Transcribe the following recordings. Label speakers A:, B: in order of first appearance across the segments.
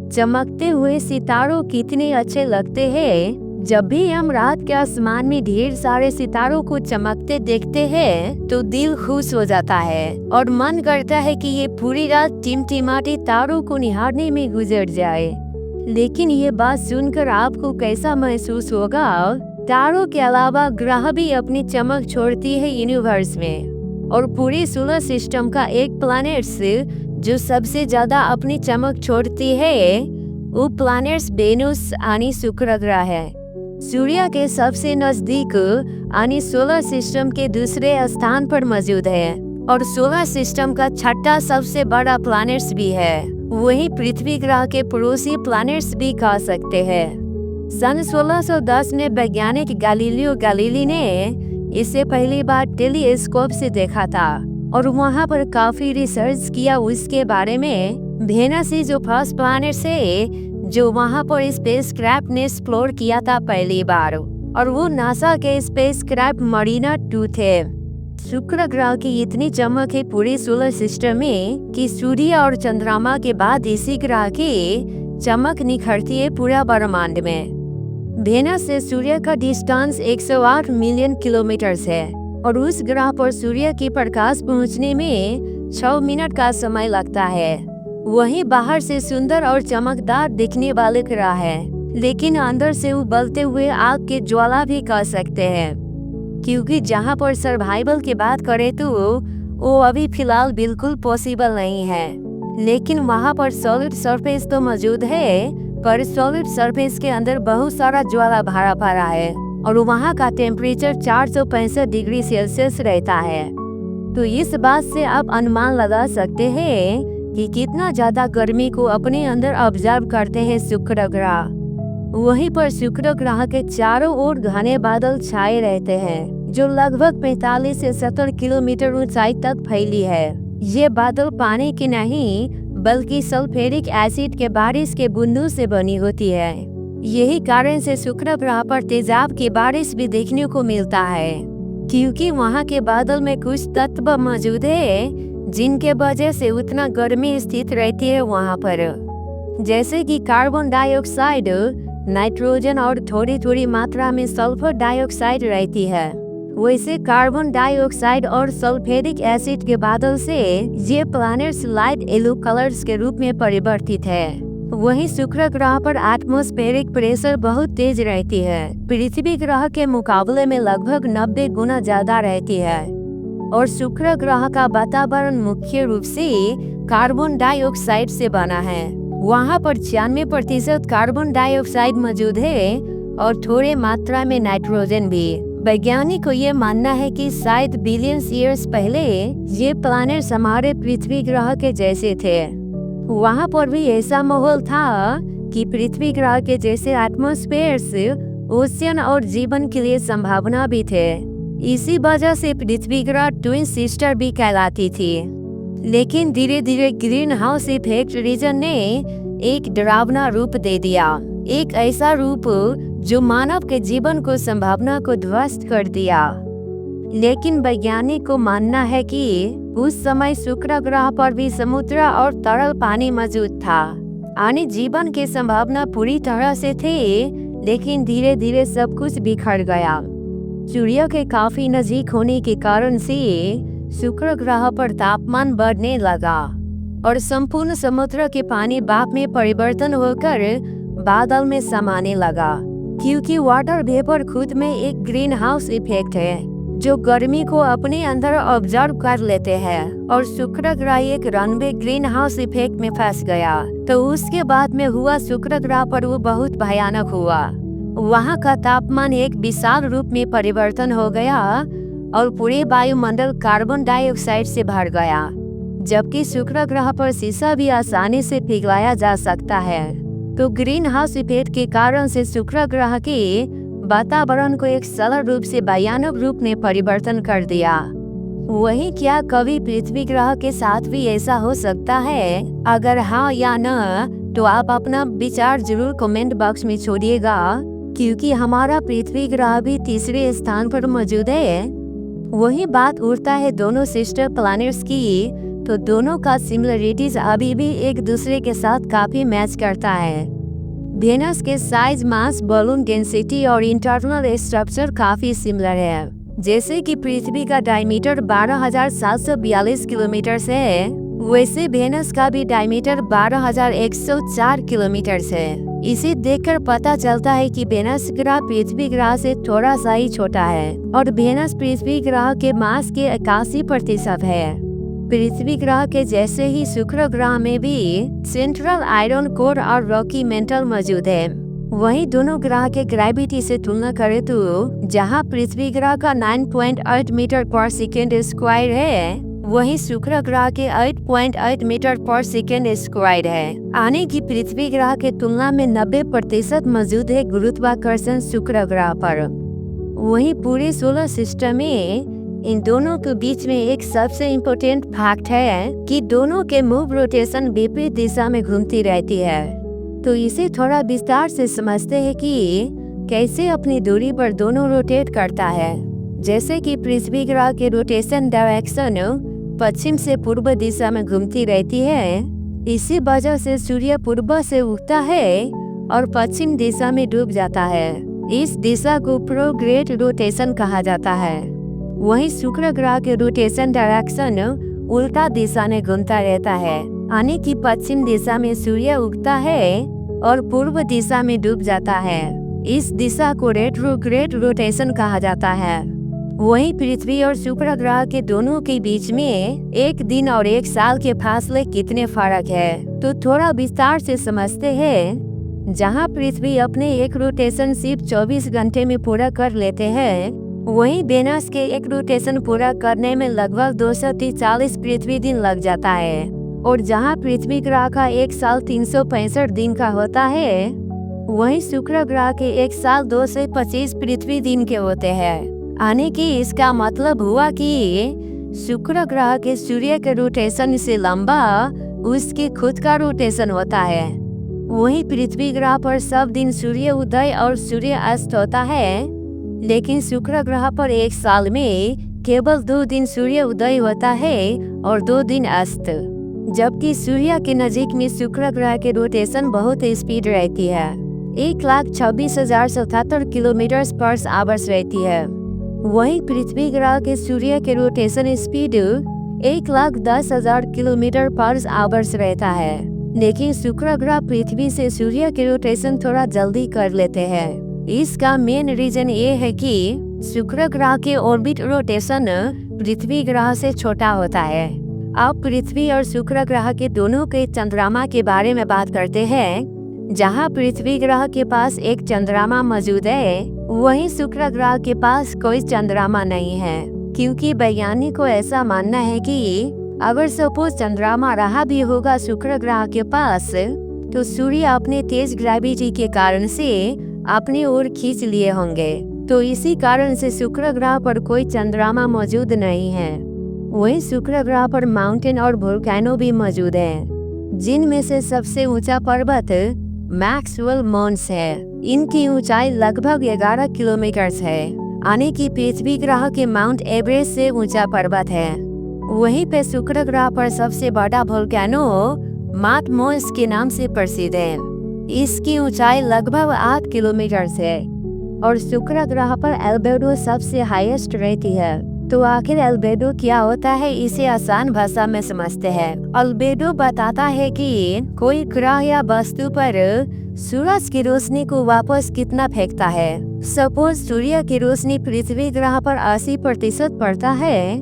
A: चमकते हुए सितारों कितने अच्छे लगते हैं। जब भी हम रात के आसमान में ढेर सारे सितारों को चमकते देखते हैं तो दिल खुश हो जाता है और मन करता है कि ये पूरी रात टिमटिमाते तारों को निहारने में गुजर जाए। लेकिन ये बात सुनकर आपको कैसा महसूस होगा? तारों के अलावा ग्रह भी अपनी चमक छोड़ती है यूनिवर्स में, और पूरे सोलर सिस्टम का एक प्लैनेट्स जो सबसे ज्यादा अपनी चमक छोड़ती है वो प्लैनेट्स वेनस यानी शुक्र ग्रह है। सूर्य के सबसे नजदीक यानी सोलर सिस्टम के दूसरे स्थान पर मौजूद है और सोलर सिस्टम का छठा सबसे बड़ा प्लैनेट्स भी है। वही पृथ्वी ग्रह के पड़ोसी प्लैनेट्स भी कह सकते हैं। सन 1610 में वैज्ञानिक गैलीलियो गैलीली ने इसे पहली बार टेलीस्कोप से देखा था और वहां पर काफी रिसर्च किया उसके बारे में। वेनस जो फर्स्ट प्लैनेट है जो वहां पर स्पेसक्राफ्ट ने एक्सप्लोर किया था पहली बार, और वो नासा के स्पेसक्राफ्ट मरीना 2 थे। शुक्र ग्रह की इतनी चमक है पूरे सोलर सिस्टम में कि सूर्य और चंद्रमा के बाद इसी ग्रह की चमक निखरती है पूरा ब्रह्मांड में। वेनस से सूर्य का डिस्टेंस 108 मिलियन किलोमीटर है और उस ग्रह पर सूर्य की प्रकाश पहुंचने में 6 मिनट का समय लगता है। वहीं बाहर से सुंदर और चमकदार दिखने वाले ग्रह है, लेकिन अंदर से उबलते हुए आग के ज्वाला भी कह सकते हैं, क्योंकि जहां पर सर्वाइवल की बात करें तो वो अभी फिलहाल बिल्कुल पॉसिबल नहीं है। लेकिन वहां पर सॉलिड सरफेस तो मौजूद है, पर सॉलिड सरफेस के अंदर बहुत सारा ज्वाला भरा पड़ा है और वहां का टेम्परेचर 465 डिग्री सेल्सियस रहता है। तो इस बात से आप अनुमान लगा सकते हैं कि कितना ज्यादा गर्मी को अपने अंदर ऑब्जर्व करते हैं शुक्र ग्रह। वहीं पर शुक्र ग्रह के चारों ओर घने बादल छाए रहते हैं जो लगभग 45 से 70 किलोमीटर ऊंचाई तक फैली है। ये बादल पानी की नहीं बल्कि सल्फ्यूरिक एसिड के बारिश के बूंदों से बनी होती है। यही कारण से शुक्र ग्रह पर तेजाब की बारिश भी देखने को मिलता है, क्योंकि वहां के बादल में कुछ तत्व मौजूद है जिनके वजह से उतना गर्मी स्थित रहती है वहां पर, जैसे कि कार्बन डाइऑक्साइड, नाइट्रोजन और थोड़ी थोड़ी मात्रा में सल्फर डाइऑक्साइड रहती है। वैसे कार्बन डाइऑक्साइड और सल्फ्यूरिक एसिड के बादल से ये प्लैनेट्स लाइट येलो कलर्स के रूप में परिवर्तित है। वहीं शुक्र ग्रह पर एटमॉस्फेरिक प्रेशर बहुत तेज रहती है, पृथ्वी ग्रह के मुकाबले में लगभग 90 गुना ज्यादा रहती है। और शुक्र ग्रह का वातावरण मुख्य रूप से कार्बन डाइऑक्साइड से बना है। वहाँ पर 96% कार्बन डाइऑक्साइड मौजूद है और थोड़े मात्रा में नाइट्रोजन भी। वैज्ञानिक को ये मानना है कि शायद बिलियंस ईयर्स पहले ये प्लैनेट्स हमारे पृथ्वी ग्रह के जैसे थे। वहाँ पर भी ऐसा माहौल था कि पृथ्वी ग्रह के जैसे एटमॉस्फेयर, ओशियन और जीवन के लिए संभावना भी थे। इसी वजह से पृथ्वी ग्रह ट्विन सिस्टर भी कहलाती थी। लेकिन धीरे धीरे ग्रीन हाउस इफेक्ट रीजन ने एक डरावना रूप दे दिया, एक ऐसा रूप जो मानव के जीवन को संभावना को ध्वस्त कर दिया। लेकिन वैज्ञानिक को मानना है कि उस समय शुक्र ग्रह पर भी समुद्र और तरल पानी मौजूद था, यानी जीवन की संभावना पूरी तरह से थी। लेकिन धीरे धीरे सब कुछ बिखर गया। सूर्य के काफी नजीक होने के कारण से शुक्र ग्रह पर तापमान बढ़ने लगा और संपूर्ण समुद्र के पानी भाप में परिवर्तन होकर बादल में समाने लगा, क्योंकि वाटर वेपर खुद में एक ग्रीन हाउस इफेक्ट है जो गर्मी को अपने अंदर ऑब्जर्व कर लेते हैं। और शुक्र ग्रह एक रनवे ग्रीन हाउस इफेक्ट में फंस गया। तो उसके बाद में हुआ शुक्र ग्रह पर वो बहुत भयानक हुआ। वहाँ का तापमान एक विशाल रूप में परिवर्तन हो गया और पूरे वायुमंडल कार्बन डाइऑक्साइड से भर गया, जबकि शुक्र ग्रह पर शीशा भी आसानी से पिघलाया जा सकता है। तो ग्रीन हाउस इफेक्ट के कारण से शुक्र ग्रह के वातावरण को एक सरल रूप से भयानक रूप में परिवर्तन कर दिया। वही क्या कभी पृथ्वी ग्रह के साथ भी ऐसा हो सकता है? अगर हाँ या न, तो आप अपना विचार जरूर कमेंट बॉक्स में छोड़िएगा, क्योंकि हमारा पृथ्वी ग्रह भी तीसरे स्थान पर मौजूद है। वही बात उठता है दोनों सिस्टर प्लैनेट्स की, तो दोनों का सिमिलरिटीज अभी भी एक दूसरे के साथ काफी मैच करता है। वेनस के साइज, मास, बलून डेंसिटी और इंटरनल स्ट्रक्चर काफी सिमिलर है। जैसे कि पृथ्वी का डायमीटर 12,742 किलोमीटर है, वैसे वेनस का भी डायमीटर 12,104 किलोमीटर है। इसे देखकर पता चलता है कि वेनस ग्रह पृथ्वी ग्रह से थोड़ा सा ही छोटा है और वेनस पृथ्वी ग्रह के मास के 81% है। पृथ्वी ग्रह के जैसे ही शुक्र ग्रह में भी सेंट्रल आयरन कोर और रॉकी मेंटल मौजूद है। वहीं दोनों ग्रह के ग्रेविटी से तुलना करें तो जहां पृथ्वी ग्रह का 9.8 मीटर पर सेकेंड स्क्वायर है, वहीं शुक्र ग्रह के 8.8 मीटर पर सेकेंड स्क्वायर है। आने की पृथ्वी ग्रह के तुलना में 90% मौजूद है गुरुत्वाकर्षण शुक्र ग्रह पर। वहीं पूरे सोलर सिस्टम में इन दोनों के बीच में एक सबसे इम्पोर्टेंट फैक्ट है कि दोनों के मूव रोटेशन विपरीत दिशा में घूमती रहती है। तो इसे थोड़ा विस्तार से समझते हैं कि कैसे अपनी दूरी पर दोनों रोटेट करता है। जैसे कि पृथ्वी ग्रह के रोटेशन डायरेक्शन पश्चिम से पूर्व दिशा में घूमती रहती है। इसी वजह से सूर्य पूर्व से उगता है और पश्चिम दिशा में डूब जाता है। इस दिशा को प्रोग्रेड रोटेशन कहा जाता है। वहीं शुक्र ग्रह के रोटेशन डायरेक्शन उल्टा दिशा में घूमता रहता है। आने की पश्चिम दिशा में सूर्य उगता है और पूर्व दिशा में डूब जाता है। इस दिशा को रेट्रोग्रेड रोटेशन कहा जाता है। वहीं पृथ्वी और शुक्र ग्रह के दोनों के बीच में एक दिन और एक साल के फासले कितने फर्क है, तो थोड़ा विस्तार से समझते हैं। जहां पृथ्वी अपने एक रोटेशन सिर्फ 24 घंटे में पूरा कर लेते हैं, वहीं वेनस के एक रोटेशन पूरा करने में लगभग 243 पृथ्वी दिन लग जाता है। और जहां पृथ्वी ग्रह का एक साल 365 दिन का होता है, वहीं शुक्र ग्रह के एक साल 225 पृथ्वी दिन के होते हैं। आने की इसका मतलब हुआ कि शुक्र ग्रह के सूर्य के रोटेशन से लंबा उसके खुद का रोटेशन होता है। वहीं पृथ्वी ग्रह पर सब दिन सूर्य उदय और सूर्य अस्त होता है, लेकिन शुक्र ग्रह पर एक साल में केवल 2 दिन सूर्य उदय होता है और 2 दिन अस्त। जबकि सूर्य के नजीक में शुक्र ग्रह के रोटेशन बहुत स्पीड रहती है, 1,26,077 किलोमीटर पर आवर्स रहती है। वहीं पृथ्वी ग्रह के सूर्य के रोटेशन स्पीड 1,10,000 किलोमीटर पर आवर्स रहता है, लेकिन शुक्र ग्रह पृथ्वी से सूर्य के रोटेशन थोड़ा जल्दी कर लेते हैं। इसका मेन रीजन ये है कि शुक्र ग्रह के ऑर्बिट रोटेशन पृथ्वी ग्रह से छोटा होता है। अब पृथ्वी और शुक्र ग्रह के दोनों के चंद्रमा के बारे में बात करते हैं। जहां पृथ्वी ग्रह के पास एक चंद्रमा मौजूद है, वहीं शुक्र ग्रह के पास कोई चंद्रमा नहीं है, क्योंकि वैज्ञानिक को ऐसा मानना है कि अगर सपोज चंद्रमा रहा भी होगा शुक्र ग्रह के पास, तो सूर्य अपने तेज ग्रेविटी के कारण से अपनी ओर खींच लिए होंगे। तो इसी कारण से शुक्र ग्रह पर कोई चंद्रमा मौजूद नहीं है। वहीं शुक्र ग्रह पर माउंटेन और वोल्केनो भी मौजूद हैं, जिनमें से सबसे ऊंचा पर्वत मैक्सवेल माउंट्स है। इनकी ऊंचाई लगभग 11 किलोमीटर है। आने की पृथ्वी ग्रह के माउंट एवरेस्ट से ऊंचा पर्वत है। वहीं पे शुक्र ग्रह पर सबसे बड़ा वोल्केनो माउंट के नाम से प्रसिद्ध है। इसकी ऊंचाई लगभग 8 किलोमीटर है और शुक्र ग्रह पर एल्बेडो सबसे हाईएस्ट रहती है। तो आखिर एल्बेडो क्या होता है, इसे आसान भाषा में समझते हैं। एल्बेडो बताता है कि कोई ग्रह या वस्तु पर सूरज की रोशनी को वापस कितना फेंकता है। सपोज सूर्य की रोशनी पृथ्वी ग्रह पर 80% पड़ता है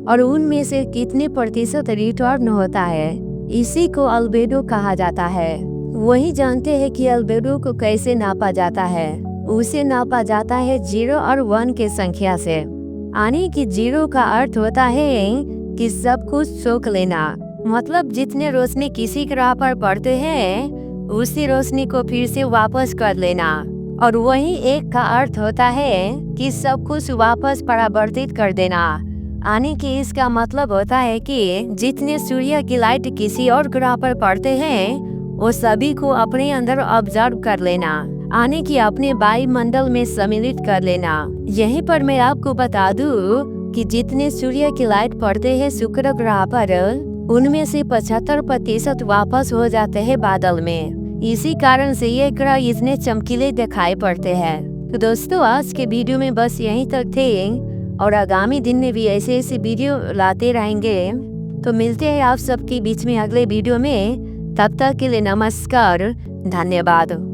A: और उनमें से कितने प्रतिशत रिटर्न होता है, इसी को एल्बेडो कहा जाता है। वही जानते हैं कि एल्बेडो को कैसे नापा जाता है। उसे नापा जाता है 0 और 1 के संख्या से। आने की 0 का अर्थ होता है कि सब कुछ सोख लेना, मतलब जितने रोशनी किसी ग्रह पर पड़ते हैं उसी रोशनी को फिर से वापस कर लेना। और वही 1 का अर्थ होता है कि सब कुछ वापस परावर्तित कर देना। आने की इसका मतलब होता है कि जितने सूर्य की लाइट किसी और ग्रह पर पड़ते हैं वो सभी को अपने अंदर ऑब्जर्व कर लेना, आने की अपने वायुमंडल में सम्मिलित कर लेना। यहीं पर मैं आपको बता दूं कि जितने सूर्य की लाइट पड़ते हैं शुक्र ग्रह पर, उनमें से 75% वापस हो जाते हैं बादल में। इसी कारण से ये ग्रह इतने चमकीले दिखाई पड़ते हैं। तो दोस्तों, आज के वीडियो में बस यहीं तक थे और आगामी दिन में भी ऐसे ऐसे वीडियो लाते रहेंगे। तो मिलते हैं आप सबके बीच में अगले वीडियो में। तब तक के लिए नमस्कार, धन्यवाद।